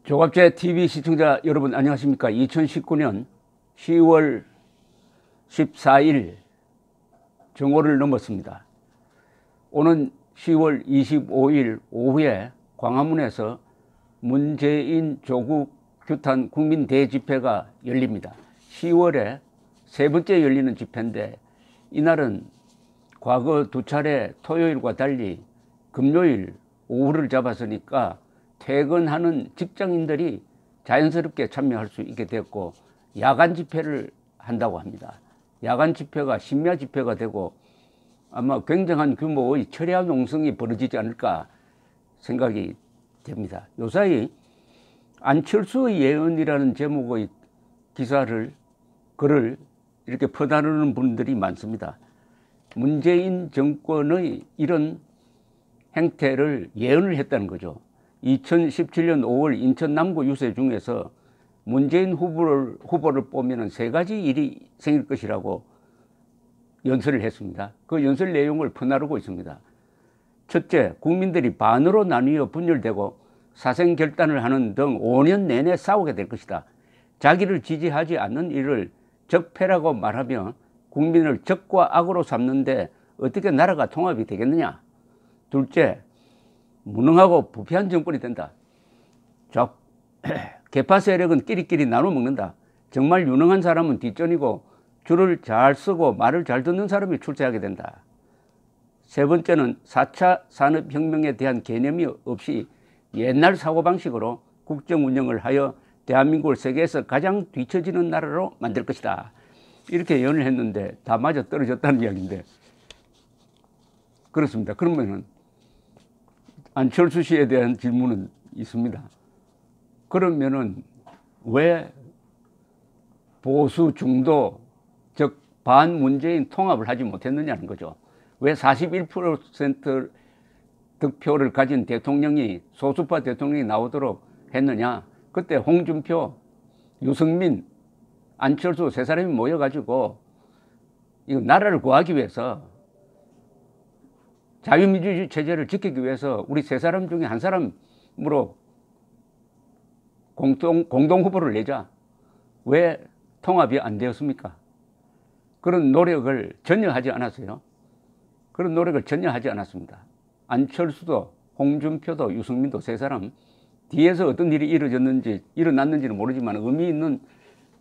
조갑제 TV 시청자 여러분 안녕하십니까. 2019년 10월 14일 정오를 넘었습니다. 오는 10월 25일 오후에 광화문에서 문재인 조국 규탄 국민 대집회가 열립니다. 10월에 세 번째 열리는 집회인데 이날은 과거 두 차례 토요일과 달리 금요일 오후를 잡았으니까 퇴근하는 직장인들이 자연스럽게 참여할 수 있게 됐고 야간 집회를 한다고 합니다. 야간 집회가 심야 집회가 되고 아마 굉장한 규모의 철야 농성이 벌어지지 않을까 생각이 됩니다. 요사이 안철수의 예언이라는 제목의 글을 이렇게 퍼다르는 분들이 많습니다. 문재인 정권의 이런 행태를 예언을 했다는 거죠. 2017년 5월 인천 남구 유세 중에서 문재인 후보를 뽑으면 세 가지 일이 생길 것이라고 연설을 했습니다. 그 연설 내용을 퍼나르고 있습니다. 첫째, 국민들이 반으로 나뉘어 분열되고 사생결단을 하는 등 5년 내내 싸우게 될 것이다. 자기를 지지하지 않는 일을 적폐라고 말하며 국민을 적과 악으로 삼는데 어떻게 나라가 통합이 되겠느냐. 둘째, 무능하고 부패한 정권이 된다. 개파 세력은 끼리끼리 나눠 먹는다. 정말 유능한 사람은 뒷전이고 줄을 잘 쓰고 말을 잘 듣는 사람이 출세하게 된다. 세 번째는 4차 산업혁명에 대한 개념이 없이 옛날 사고방식으로 국정 운영을 하여 대한민국을 세계에서 가장 뒤처지는 나라로 만들 것이다. 이렇게 예언을 했는데 다 맞아 떨어졌다는 이야기인데 그렇습니다. 그러면은 안철수 씨에 대한 질문은 있습니다. 그러면은 왜 보수 중도 즉 반문재인 통합을 하지 못했느냐는 거죠. 왜 41% 득표를 가진 대통령이 소수파 대통령이 나오도록 했느냐. 그때 홍준표, 유승민, 안철수 세 사람이 모여가지고 이 나라를 구하기 위해서 자유민주주의 체제를 지키기 위해서 우리 세 사람 중에 한 사람으로 공동 후보를 내자. 왜 통합이 안 되었습니까? 그런 노력을 전혀 하지 않았어요. 그런 노력을 전혀 하지 않았습니다. 안철수도 홍준표도 유승민도 세 사람 뒤에서 어떤 일이 일어났는지는 모르지만 의미 있는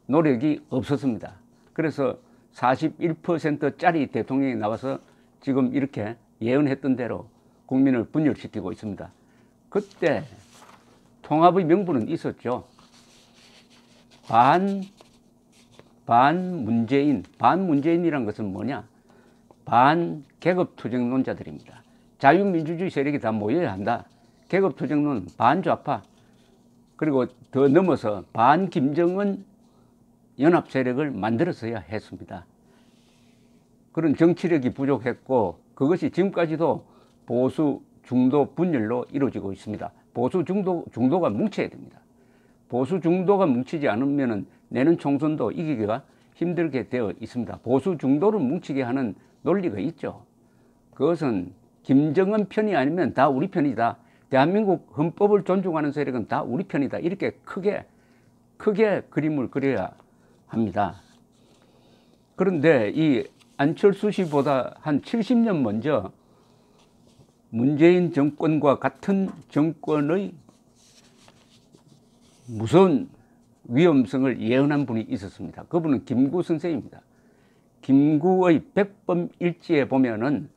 노력이 없었습니다. 그래서 41%짜리 대통령이 나와서 지금 이렇게 예언했던 대로 국민을 분열시키고 있습니다. 그때 통합의 명분은 있었죠. 반문재인이란 것은 뭐냐? 반계급투쟁론자들입니다. 자유민주주의 세력이 다 모여야 한다. 계급투쟁론 반좌파 그리고 더 넘어서 반김정은 연합세력을 만들었어야 했습니다. 그런 정치력이 부족했고 그것이 지금까지도 보수 중도 분열로 이루어지고 있습니다. 보수 중도가 뭉쳐야 됩니다. 보수 중도가 뭉치지 않으면 내년 총선도 이기기가 힘들게 되어 있습니다. 보수 중도를 뭉치게 하는 논리가 있죠. 그것은 김정은 편이 아니면 다 우리 편이다. 대한민국 헌법을 존중하는 세력은 다 우리 편이다. 이렇게 크게 그림을 그려야 합니다. 그런데 이 안철수 씨보다 한 70년 먼저 문재인 정권과 같은 정권의 무서운 위험성을 예언한 분이 있었습니다. 그분은 김구 선생입니다. 김구의 백범일지에 보면은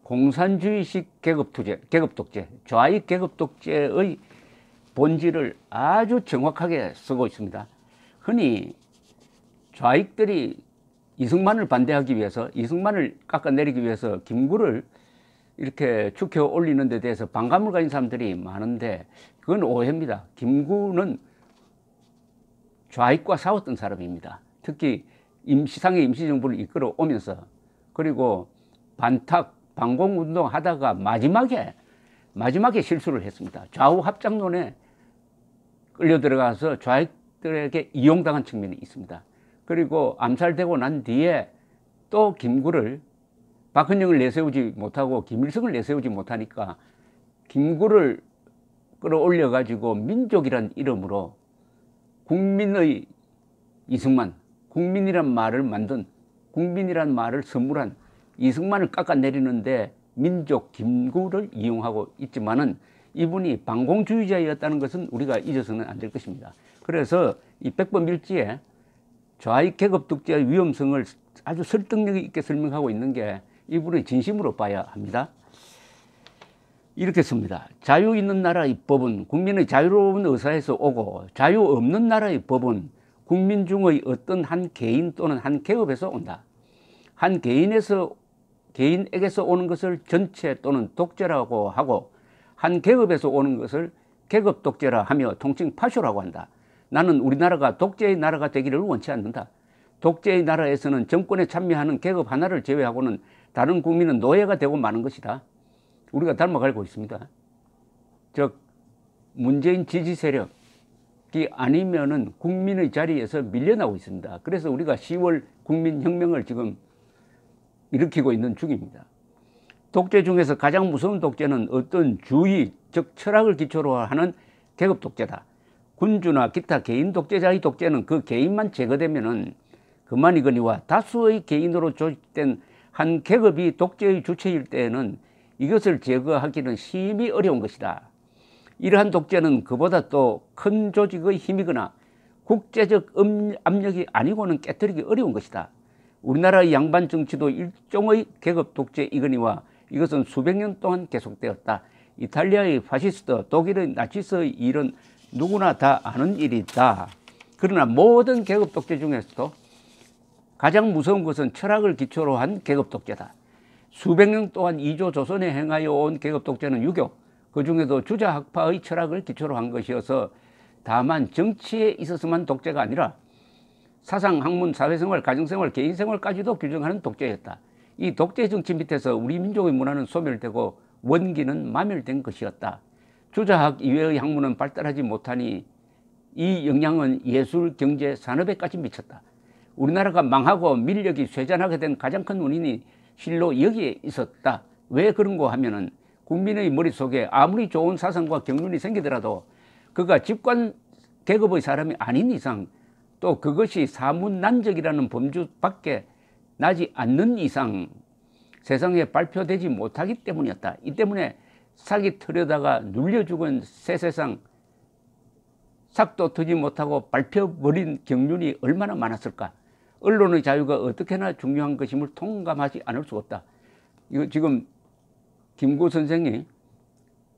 공산주의식 계급독재, 좌익 계급독재의 본질을 아주 정확하게 쓰고 있습니다. 흔히 좌익들이 이승만을 반대하기 위해서, 이승만을 깎아내리기 위해서 김구를 이렇게 축혀 올리는 데 대해서 반감을 가진 사람들이 많은데 그건 오해입니다. 김구는 좌익과 싸웠던 사람입니다. 특히 상해 임시정부를 이끌어 오면서 그리고 반공운동 하다가 마지막에 실수를 했습니다. 좌우 합작론에 끌려 들어가서 좌익들에게 이용당한 측면이 있습니다. 그리고 암살되고 난 뒤에 또 김구를 박헌영을 내세우지 못하고 김일성을 내세우지 못하니까 김구를 끌어올려 가지고 민족이란 이름으로 국민의 이승만, 국민이란 말을 만든, 국민이란 말을 선물한 이승만을 깎아내리는데 민족 김구를 이용하고 있지만은 이분이 반공주의자였다는 것은 우리가 잊어서는 안 될 것입니다. 그래서 이 백범일지에 좌익 계급 독재의 위험성을 아주 설득력 있게 설명하고 있는 게 이분의 진심으로 봐야 합니다. 이렇게 씁니다. 자유 있는 나라의 법은 국민의 자유로운 의사에서 오고, 자유 없는 나라의 법은 국민 중의 어떤 한 개인 또는 한 계급에서 온다. 한 개인에게서 오는 것을 전체 또는 독재라고 하고, 한 계급에서 오는 것을 계급 독재라 하며 통칭 파쇼라고 한다. 나는 우리나라가 독재의 나라가 되기를 원치 않는다. 독재의 나라에서는 정권에 참여하는 계급 하나를 제외하고는 다른 국민은 노예가 되고 마는 것이다. 우리가 닮아가고 있습니다. 즉 문재인 지지 세력이 아니면은 국민의 자리에서 밀려나고 있습니다. 그래서 우리가 10월 국민혁명을 지금 일으키고 있는 중입니다. 독재 중에서 가장 무서운 독재는 어떤 주의, 즉 철학을 기초로 하는 계급 독재다. 군주나 기타 개인 독재자의 독재는 그 개인만 제거되면은 그만이거니와 다수의 개인으로 조직된 한 계급이 독재의 주체일 때에는 이것을 제거하기는 심히 어려운 것이다. 이러한 독재는 그보다 또 큰 조직의 힘이거나 국제적 압력이 아니고는 깨뜨리기 어려운 것이다. 우리나라의 양반 정치도 일종의 계급 독재이거니와 이것은 수백 년 동안 계속되었다. 이탈리아의 파시스트, 독일의 나치스의 일은 누구나 다 아는 일이다. 그러나 모든 계급 독재 중에서도 가장 무서운 것은 철학을 기초로 한 계급 독재다. 수백 년 동안 이조 조선에 행하여 온 계급 독재는 유교, 그 중에도 주자학파의 철학을 기초로 한 것이어서 다만 정치에 있어서만 독재가 아니라 사상, 학문, 사회생활, 가정생활, 개인생활까지도 규정하는 독재였다. 이 독재 정치 밑에서 우리 민족의 문화는 소멸되고 원기는 마멸된 것이었다. 주자학 이외의 학문은 발달하지 못하니 이 영향은 예술, 경제, 산업에까지 미쳤다. 우리나라가 망하고 민력이 쇠잔하게 된 가장 큰 원인이 실로 여기에 있었다. 왜 그런가 하면은 국민의 머릿속에 아무리 좋은 사상과 경륜이 생기더라도 그가 집권 계급의 사람이 아닌 이상, 또 그것이 사문난적이라는 범주밖에 나지 않는 이상 세상에 발표되지 못하기 때문이었다. 이 때문에 삭이 털려다가 눌려 죽은 새 세상, 삭도 트지 못하고 밟혀버린 경륜이 얼마나 많았을까. 언론의 자유가 어떻게나 중요한 것임을 통감하지 않을 수 없다. 이거 지금 김구 선생이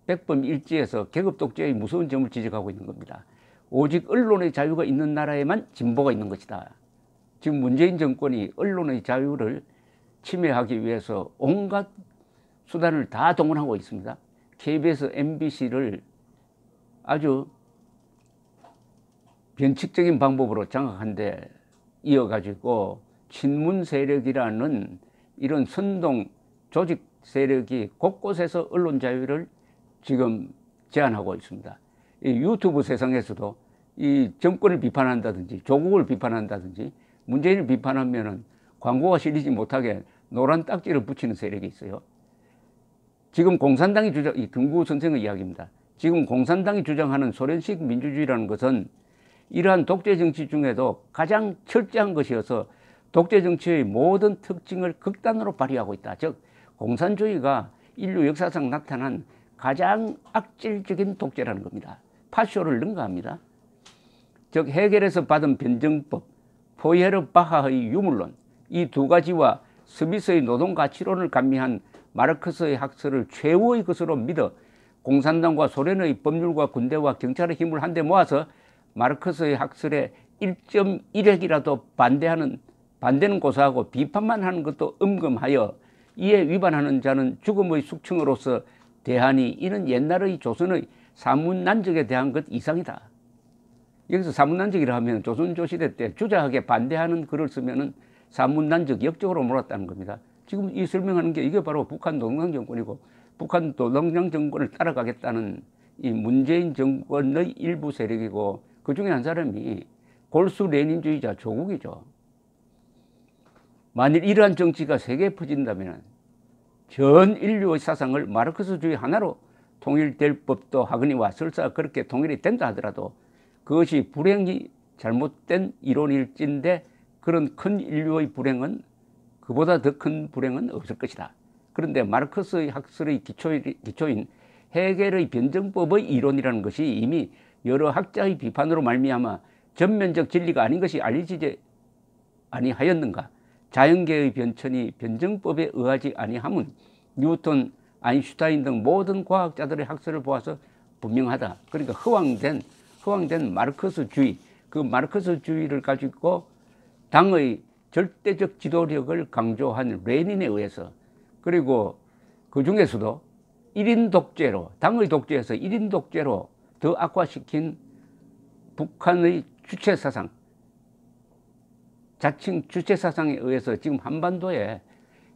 백범일지에서 계급 독재의 무서운 점을 지적하고 있는 겁니다. 오직 언론의 자유가 있는 나라에만 진보가 있는 것이다. 지금 문재인 정권이 언론의 자유를 침해하기 위해서 온갖 수단을 다 동원하고 있습니다. KBS, MBC를 아주 변칙적인 방법으로 장악한 데 이어가지고 친문 세력이라는 이런 선동 조직 세력이 곳곳에서 언론 자유를 지금 제한하고 있습니다. 이 유튜브 세상에서도 이 정권을 비판한다든지 조국을 비판한다든지 문재인을 비판하면은 광고가 실리지 못하게 노란 딱지를 붙이는 세력이 있어요. 지금 공산당이 이 김구 선생의 이야기입니다. 지금 공산당이 주장하는 소련식 민주주의라는 것은 이러한 독재 정치 중에도 가장 철저한 것이어서 독재 정치의 모든 특징을 극단으로 발휘하고 있다. 즉 공산주의가 인류 역사상 나타난 가장 악질적인 독재라는 겁니다. 파쇼를 능가합니다. 즉 헤겔에서 받은 변증법, 포이에르바하의 유물론, 이 두 가지와 스미스의 노동가치론을 감미한 마르크스의 학설을 최후의 것으로 믿어 공산당과 소련의 법률과 군대와 경찰의 힘을 한데 모아서 마르크스의 학설에 1.1핵이라도 반대는 고사하고 비판만 하는 것도 엄금하여 이에 위반하는 자는 죽음의 숙청으로서 대하니 이는 옛날의 조선의 사문난적에 대한 것 이상이다. 여기서 사문난적이라 하면 조선조시대 때 주자하게 반대하는 글을 쓰면은 사문난적 역적으로 몰았다는 겁니다. 지금 이 설명하는 게 이게 바로 북한 노동당 정권이고 북한 노동당 정권을 따라가겠다는 이 문재인 정권의 일부 세력이고 그 중에 한 사람이 골수 레닌주의자 조국이죠. 만일 이러한 정치가 세계에 퍼진다면 전 인류의 사상을 마르크스주의 하나로 통일될 법도 하거니와 설사 그렇게 통일이 된다 하더라도 그것이 불행이 잘못된 이론일진데 그런 큰 인류의 불행은 그보다 더 큰 불행은 없을 것이다. 그런데 마르크스의 학설의 기초인 헤겔의 변증법의 이론이라는 것이 이미 여러 학자의 비판으로 말미암아 전면적 진리가 아닌 것이 알려지지 아니하였는가. 자연계의 변천이 변증법에 의하지 아니함은 뉴턴, 아인슈타인 등 모든 과학자들의 학설을 보아서 분명하다. 그러니까 허황된 마르크스주의, 그 마르크스주의를 가지고 당의 절대적 지도력을 강조한 레닌에 의해서, 그리고 그 중에서도 1인 독재로, 당의 독재에서 1인 독재로 더 악화시킨 북한의 주체사상, 자칭 주체사상에 의해서 지금 한반도에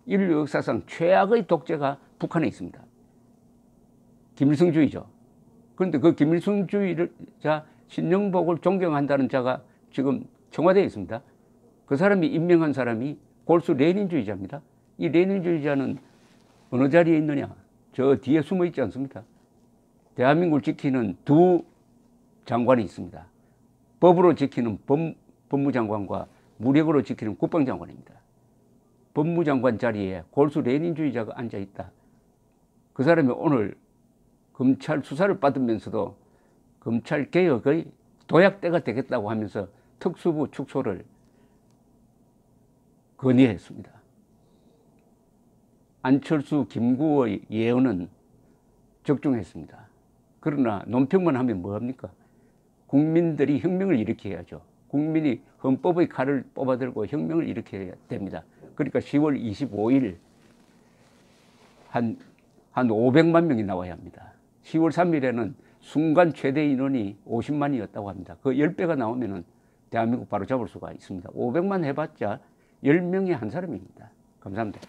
인류 역사상 최악의 독재가 북한에 있습니다. 김일성주의죠. 그런데 그 김일성주의를 신정복을 존경한다는 자가 지금 청와대에 있습니다. 그 사람이 임명한 사람이 골수 레닌주의자입니다. 이 레닌주의자는 어느 자리에 있느냐? 저 뒤에 숨어 있지 않습니까? 대한민국을 지키는 두 장관이 있습니다. 법으로 지키는 법무장관과 무력으로 지키는 국방장관입니다. 법무장관 자리에 골수 레닌주의자가 앉아있다. 그 사람이 오늘 검찰 수사를 받으면서도 검찰 개혁의 도약대가 되겠다고 하면서 특수부 축소를 건의했습니다. 안철수, 김구의 예언은 적중했습니다. 그러나 논평만 하면 뭐합니까? 국민들이 혁명을 일으켜야죠. 국민이 헌법의 칼을 뽑아들고 혁명을 일으켜야 됩니다. 그러니까 10월 25일 한 500만 명이 나와야 합니다. 10월 3일에는 순간 최대 인원이 50만이었다고 합니다. 그 10배가 나오면 대한민국 바로 잡을 수가 있습니다. 500만 해봤자 10명에 한 사람입니다. 감사합니다.